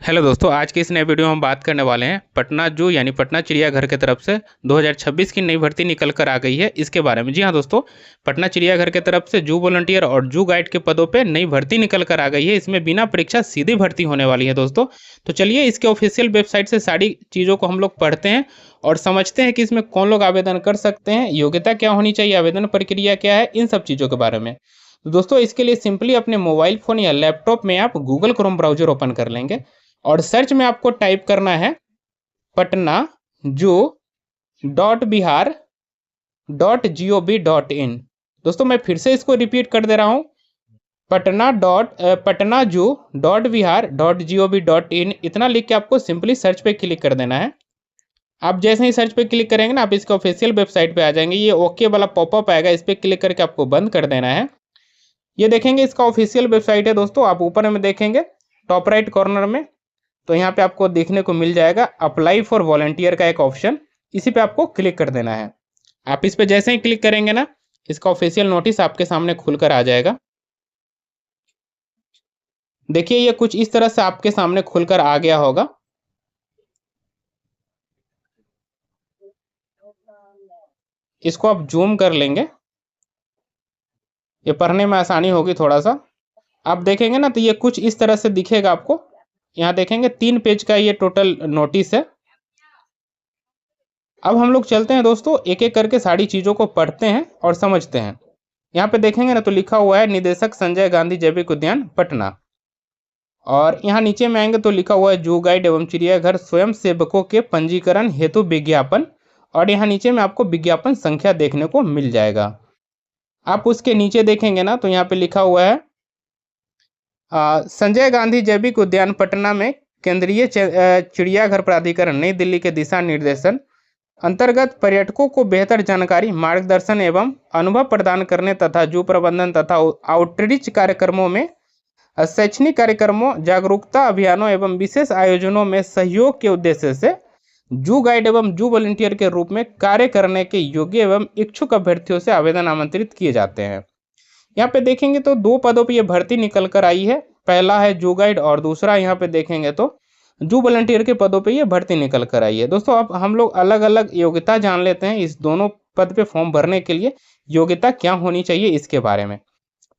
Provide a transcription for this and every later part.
Hello दोस्तों, आज के इस नए वीडियो में हम बात करने वाले हैं पटना जू यानी पटना चिड़ियाघर की तरफ से 2026 की नई भर्ती निकल कर आ गई है इसके बारे में। जी हाँ दोस्तों, पटना चिड़ियाघर की तरफ से जू वॉलंटियर और जू गाइड के पदों पे नई भर्ती निकल कर आ गई है। इसमें बिना परीक्षा सीधी भर्ती होने वाली है दोस्तों। तो चलिए इसके ऑफिशियल वेबसाइट से सारी चीज़ों को हम लोग पढ़ते हैं और समझते हैं कि इसमें कौन लोग आवेदन कर सकते हैं, योग्यता क्या होनी चाहिए, आवेदन प्रक्रिया क्या है, इन सब चीज़ों के बारे में। तो दोस्तों इसके लिए सिंपली अपने मोबाइल फ़ोन या लैपटॉप में आप गूगल क्रोम ब्राउजर ओपन कर लेंगे और सर्च में आपको टाइप करना है पटना जू .बिहार.gov.in। दोस्तों मैं फिर से इसको रिपीट कर दे रहा हूँ, पटना जू.बिहार.gov.in। इतना लिख के आपको सिंपली सर्च पे क्लिक कर देना है। आप जैसे ही सर्च पे क्लिक करेंगे ना, आप इसके ऑफिशियल वेबसाइट पे आ जाएंगे। ये ओके वाला पॉपअप आएगा, इस पर क्लिक करके आपको बंद कर देना है। ये देखेंगे इसका ऑफिशियल वेबसाइट है दोस्तों। आप ऊपर में देखेंगे टॉप राइट कॉर्नर में, तो यहाँ पे आपको देखने को मिल जाएगा अप्लाई फॉर वॉलंटियर का एक ऑप्शन, इसी पे आपको क्लिक कर देना है। आप इस पे जैसे ही क्लिक करेंगे ना, इसका ऑफिशियल नोटिस आपके सामने खुलकर आ जाएगा। देखिए ये कुछ इस तरह से आपके सामने खुलकर आ गया होगा। इसको आप जूम कर लेंगे, ये पढ़ने में आसानी होगी थोड़ा सा। आप देखेंगे ना तो ये कुछ इस तरह से दिखेगा आपको। यहाँ देखेंगे 3 पेज का ये टोटल नोटिस है। अब हम लोग चलते हैं दोस्तों, एक एक करके सारी चीज़ों को पढ़ते हैं और समझते हैं। यहाँ पे देखेंगे ना तो लिखा हुआ है निदेशक संजय गांधी जैविक उद्यान पटना, और यहाँ नीचे में आएंगे तो लिखा हुआ है जू गाइड एवं चिड़ियाघर स्वयं सेवकों के पंजीकरण हेतु विज्ञापन, और यहाँ नीचे में आपको विज्ञापन संख्या देखने को मिल जाएगा। आप उसके नीचे देखेंगे ना तो यहाँ पे लिखा हुआ है संजय गांधी जैविक उद्यान पटना में केंद्रीय चिड़ियाघर प्राधिकरण नई दिल्ली के दिशा निर्देशन अंतर्गत पर्यटकों को बेहतर जानकारी, मार्गदर्शन एवं अनुभव प्रदान करने तथा जू प्रबंधन तथा आउटरीच कार्यक्रमों में, शैक्षणिक कार्यक्रमों, जागरूकता अभियानों एवं विशेष आयोजनों में सहयोग के उद्देश्य से जू गाइड एवं जू वॉलंटियर के रूप में कार्य करने के योग्य एवं इच्छुक अभ्यर्थियों से आवेदन आमंत्रित किए जाते हैं। यहाँ पे देखेंगे तो 2 पदों पे ये भर्ती निकल कर आई है। पहला है जू गाइड और दूसरा यहाँ पे देखेंगे तो जू वॉलंटियर के पदों पे ये भर्ती निकल कर आई है। दोस्तों अब हम लोग अलग अलग योग्यता जान लेते हैं इस दोनों पद पे फॉर्म भरने के लिए योग्यता क्या होनी चाहिए इसके बारे में।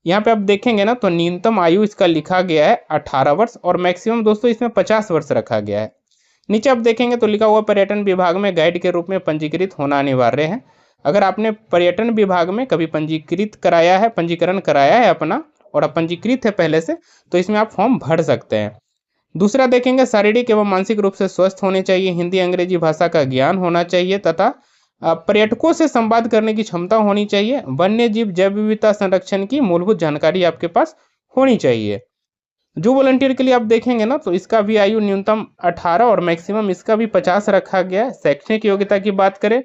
यहाँ पे आप देखेंगे ना तो न्यूनतम आयु इसका लिखा गया है 18 वर्ष और मैक्सिमम दोस्तों इसमें 50 वर्ष रखा गया है। नीचे आप देखेंगे तो लिखा हुआ पर्यटन विभाग में गाइड के रूप में पंजीकृत होना अनिवार्य है। अगर आपने पर्यटन विभाग में कभी पंजीकरण कराया है अपना और आप पंजीकृत है पहले से, तो इसमें आप फॉर्म भर सकते हैं। दूसरा देखेंगे शारीरिक एवं मानसिक रूप से स्वस्थ होने चाहिए, हिंदी अंग्रेजी भाषा का ज्ञान होना चाहिए तथा पर्यटकों से संवाद करने की क्षमता होनी चाहिए। वन्य जीव जैव विविधता संरक्षण की मूलभूत जानकारी आपके पास होनी चाहिए। जो वॉलंटियर के लिए आप देखेंगे ना तो इसका भी आयु न्यूनतम 18 और मैक्सिमम इसका भी 50 रखा गया है। शैक्षणिक योग्यता की बात करें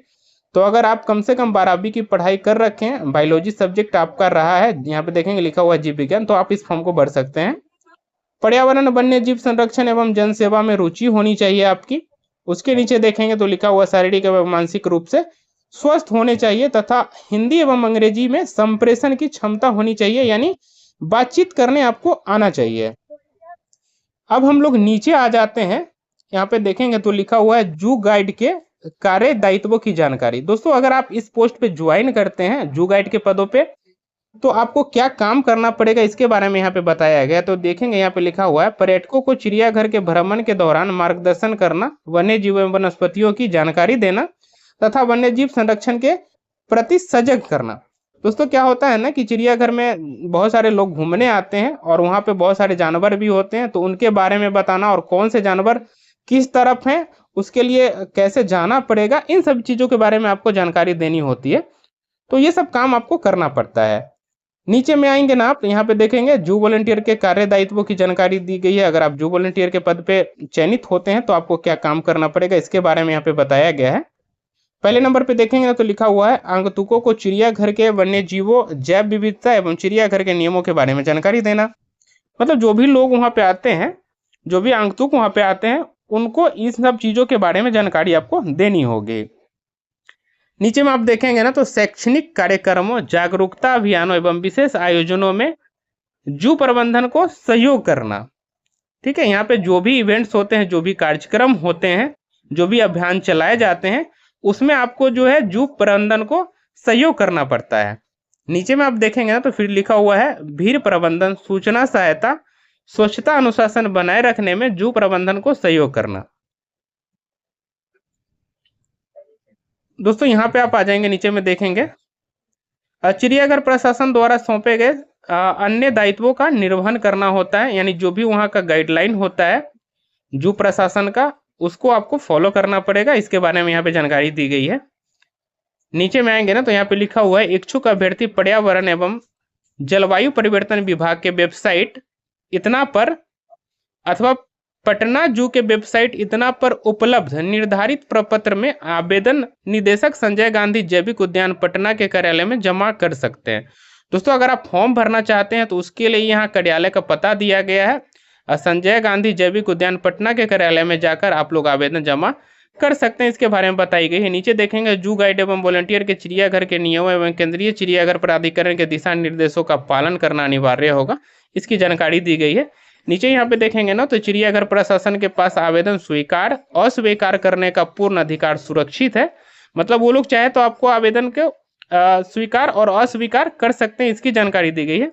तो अगर आप कम से कम 12वीं की पढ़ाई कर रखे हैं, बायोलॉजी सब्जेक्ट आपका रहा है, यहाँ पे देखेंगे लिखा हुआ है जीव विज्ञान, तो आप इस फॉर्म को भर सकते हैं। पर्यावरण, वन्य जीव संरक्षण एवं जनसेवा में रुचि होनी चाहिए आपकी। उसके नीचे देखेंगे तो लिखा हुआ शारीरिक एवं मानसिक रूप से स्वस्थ होने चाहिए तथा हिंदी एवं अंग्रेजी में संप्रेषण की क्षमता होनी चाहिए, यानी बातचीत करने आपको आना चाहिए। अब हम लोग नीचे आ जाते हैं, यहाँ पे देखेंगे तो लिखा हुआ है जू गाइड के कार्य दायित्वों की जानकारी। दोस्तों अगर आप इस पोस्ट पे ज्वाइन करते हैं जू गाइड के पदों पे, तो आपको क्या काम करना पड़ेगा इसके बारे में यहाँ पे बताया गया। तो देखेंगे यहाँ पे लिखा हुआ है पर्यटकों को चिड़ियाघर के भ्रमण के दौरान मार्गदर्शन करना, वन्य जीव एवं वनस्पतियों की जानकारी देना तथा वन्य जीव संरक्षण के प्रति सजग करना। दोस्तों क्या होता है ना कि चिड़ियाघर में बहुत सारे लोग घूमने आते हैं और वहाँ पे बहुत सारे जानवर भी होते हैं, तो उनके बारे में बताना और कौन से जानवर किस तरफ हैं, उसके लिए कैसे जाना पड़ेगा, इन सब चीज़ों के बारे में आपको जानकारी देनी होती है। तो ये सब काम आपको करना पड़ता है। नीचे में आएंगे ना आप, यहाँ पे देखेंगे जू वॉलंटियर के कार्य दायित्वों की जानकारी दी गई है। अगर आप जू वॉलंटियर के पद पे चयनित होते हैं तो आपको क्या काम करना पड़ेगा इसके बारे में यहाँ पे बताया गया है। पहले नंबर पे देखेंगे ना तो लिखा हुआ है आगंतुकों को चिड़ियाघर के वन्य जीवों, जैव विविधता एवं चिड़ियाघर के नियमों के बारे में जानकारी देना। मतलब जो भी लोग वहाँ पे आते हैं, जो भी आगंतुक वहाँ पे आते हैं, उनको इन सब चीज़ों के बारे में जानकारी आपको देनी होगी। नीचे में आप देखेंगे ना तो शैक्षणिक कार्यक्रमों, जागरूकता अभियानों एवं विशेष आयोजनों में जू प्रबंधन को सहयोग करना। ठीक है। यहाँ पे जो भी इवेंट्स होते हैं, जो भी कार्यक्रम होते हैं, जो भी अभियान चलाए जाते हैं, उसमें आपको जो है जू प्रबंधन को सहयोग करना पड़ता है। नीचे में आप देखेंगे ना तो फिर लिखा हुआ है भीड़ प्रबंधन, सूचना सहायता, स्वच्छता अनुशासन बनाए रखने में जू प्रबंधन को सहयोग करना। दोस्तों यहाँ पे आप आ जाएंगे, नीचे में देखेंगे चिड़ियाघर प्रशासन द्वारा सौंपे गए अन्य दायित्वों का निर्वहन करना होता है, यानी जो भी वहाँ का गाइडलाइन होता है जू प्रशासन का, उसको आपको फॉलो करना पड़ेगा। इसके बारे में यहाँ पे जानकारी दी गई है। नीचे में आएंगे ना तो यहाँ पे लिखा हुआ है इच्छुक अभ्यर्थी पर्यावरण एवं जलवायु परिवर्तन विभाग के वेबसाइट इतना पर अथवा पटना जू के वेबसाइट इतना पर उपलब्ध निर्धारित प्रपत्र में आवेदन निदेशक संजय गांधी जैविक उद्यान पटना के कार्यालय में जमा कर सकते हैं। दोस्तों अगर आप फॉर्म भरना चाहते हैं तो उसके लिए यहाँ कार्यालय का पता दिया गया है, संजय गांधी जैविक उद्यान पटना के कार्यालय में जाकर आप लोग आवेदन जमा कर सकते हैं। इसके बारे में बताई गई है। नीचे देखेंगे जू गाइड एवं वॉलंटियर के चिड़ियाघर के नियमों एवं केंद्रीय चिड़ियाघर प्राधिकरण के दिशा निर्देशों का पालन करना अनिवार्य होगा, इसकी जानकारी दी गई है। नीचे यहाँ पे देखेंगे ना तो चिड़ियाघर प्रशासन के पास आवेदन स्वीकार अस्वीकार करने का पूर्ण अधिकार सुरक्षित है। मतलब वो लोग चाहे तो आपको आवेदन को स्वीकार और अस्वीकार कर सकते हैं, इसकी जानकारी दी गई है।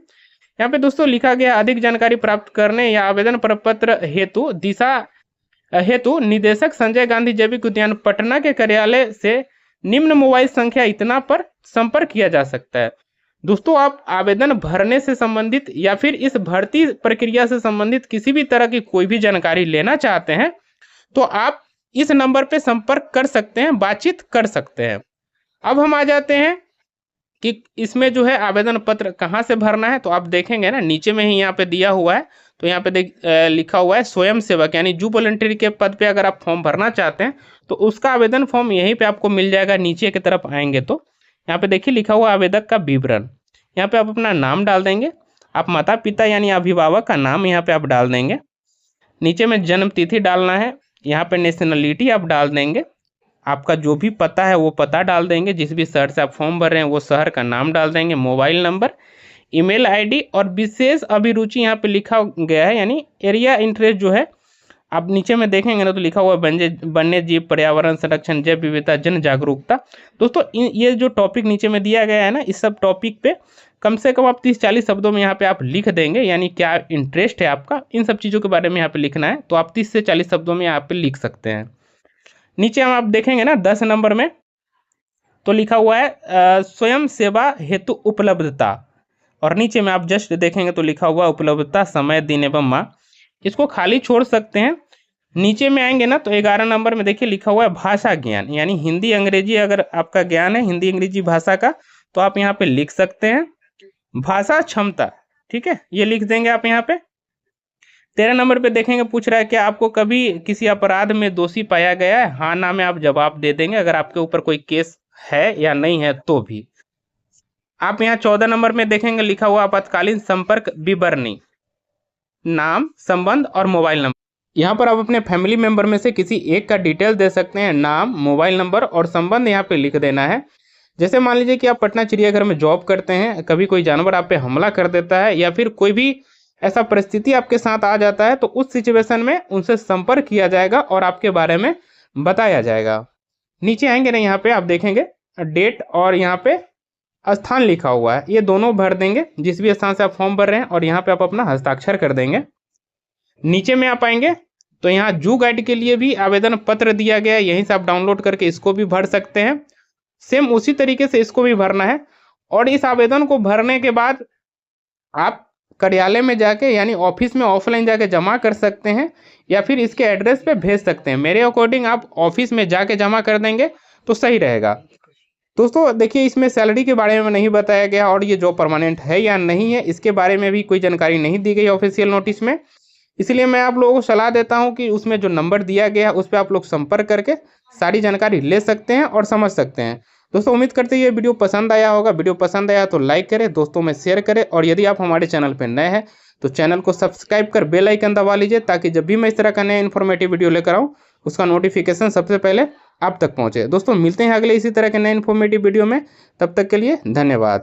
यहाँ पे दोस्तों लिखा गया अधिक जानकारी प्राप्त करने या आवेदन प्रपत्र हेतु दिशा हेतु निदेशक संजय गांधी जैविक उद्यान पटना के कार्यालय से निम्न मोबाइल संख्या इतना पर संपर्क किया जा सकता है। दोस्तों आप आवेदन भरने से संबंधित या फिर इस भर्ती प्रक्रिया से संबंधित किसी भी तरह की कोई भी जानकारी लेना चाहते हैं तो आप इस नंबर पे संपर्क कर सकते हैं, बातचीत कर सकते हैं। अब हम आ जाते हैं कि इसमें जो है आवेदन पत्र कहाँ से भरना है। तो आप देखेंगे ना नीचे में ही यहाँ पे दिया हुआ है, तो यहाँ पे लिखा हुआ है स्वयं सेवक यानी जू वॉलंटियर के पद पे अगर आप फॉर्म भरना चाहते हैं तो उसका आवेदन फॉर्म यहीं पे आपको मिल जाएगा। नीचे की तरफ आएंगे तो यहाँ पे देखिए लिखा हुआ आवेदक का विवरण, यहाँ पे आप अपना नाम डाल देंगे, आप माता पिता यानी अभिभावक का नाम यहाँ पे आप डाल देंगे। नीचे में जन्म तिथि डालना है, यहाँ पे नेशनलिटी आप डाल देंगे, आपका जो भी पता है वो पता डाल देंगे, जिस भी शहर से आप फॉर्म भर रहे हैं वो शहर का नाम डाल देंगे, मोबाइल नंबर, ईमेल आईडी और विशेष अभिरुचि यहाँ पे लिखा गया है यानी एरिया इंटरेस्ट जो है आप नीचे में देखेंगे ना तो लिखा हुआ है वन्य जीव, पर्यावरण संरक्षण, जैव विविधता, जन जागरूकता। दोस्तों ये जो टॉपिक नीचे में दिया गया है ना, इस सब टॉपिक पे कम से कम आप 30-40 शब्दों में यहाँ पे आप लिख देंगे, यानी क्या इंटरेस्ट है आपका, इन सब चीज़ों के बारे में यहाँ पे लिखना है। तो आप 30 से 40 शब्दों में यहाँ पे लिख सकते हैं। नीचे हम आप देखेंगे ना 10 नंबर में तो लिखा हुआ है स्वयं सेवा हेतु उपलब्धता, और नीचे में आप जस्ट देखेंगे तो लिखा हुआ उपलब्धता समय दिन एवं माह, इसको खाली छोड़ सकते हैं। नीचे में आएंगे ना तो 11 नंबर में देखिए लिखा हुआ है भाषा ज्ञान, यानी हिंदी अंग्रेजी अगर आपका ज्ञान है हिंदी अंग्रेजी भाषा का तो आप यहाँ पे लिख सकते हैं। भाषा क्षमता, ठीक है, ये लिख देंगे आप यहाँ पे। 13 नंबर पे देखेंगे पूछ रहा है कि आपको कभी किसी अपराध में दोषी पाया गया है, हाँ ना में आप जवाब दे देंगे, अगर आपके ऊपर कोई केस है या नहीं है तो भी। आप यहाँ 14 नंबर में देखेंगे लिखा हुआ आपातकालीन संपर्क विवरणी, नाम, संबंध और मोबाइल नंबर। यहाँ पर आप अपने फैमिली मेंबर में से किसी एक का डिटेल दे सकते हैं, नाम, मोबाइल नंबर और संबंध यहाँ पे लिख देना है। जैसे मान लीजिए कि आप पटना चिड़ियाघर में जॉब करते हैं, कभी कोई जानवर आप पे हमला कर देता है या फिर कोई भी ऐसा परिस्थिति आपके साथ आ जाता है तो उस सिचुएशन में उनसे संपर्क किया जाएगा और आपके बारे में बताया जाएगा। नीचे आएंगे ना यहाँ पे आप देखेंगे डेट और यहाँ पे स्थान लिखा हुआ है, ये दोनों भर देंगे जिस भी स्थान से आप फॉर्म भर रहे हैं, और यहाँ पे आप अपना हस्ताक्षर कर देंगे। नीचे में आप आएंगे तो यहाँ जू गाइड के लिए भी आवेदन पत्र दिया गया है, यहीं से आप डाउनलोड करके इसको भी भर सकते हैं। सेम उसी तरीके से इसको भी भरना है, और इस आवेदन को भरने के बाद आप कार्यालय में जाके यानी ऑफिस में ऑफलाइन जाके जमा कर सकते हैं या फिर इसके एड्रेस पे भेज सकते हैं। मेरे अकॉर्डिंग आप ऑफिस में जाके जमा कर देंगे तो सही रहेगा। दोस्तों देखिए इसमें सैलरी के बारे में नहीं बताया गया और ये जॉब परमानेंट है या नहीं है इसके बारे में भी कोई जानकारी नहीं दी गई ऑफिशियल नोटिस में, इसलिए मैं आप लोगों को सलाह देता हूं कि उसमें जो नंबर दिया गया है उस पर आप लोग संपर्क करके सारी जानकारी ले सकते हैं और समझ सकते हैं। दोस्तों उम्मीद करते हैं ये वीडियो पसंद आया होगा। वीडियो पसंद आया तो लाइक करें, दोस्तों में शेयर करें, और यदि आप हमारे चैनल पर नए हैं तो चैनल को सब्सक्राइब कर बेल आइकन दबा लीजिए ताकि जब भी मैं इस तरह का नया इन्फॉर्मेटिव वीडियो लेकर आऊँ उसका नोटिफिकेशन सबसे पहले आप तक पहुँचे। दोस्तों मिलते हैं अगले इसी तरह के नए इन्फॉर्मेटिव वीडियो में, तब तक के लिए धन्यवाद।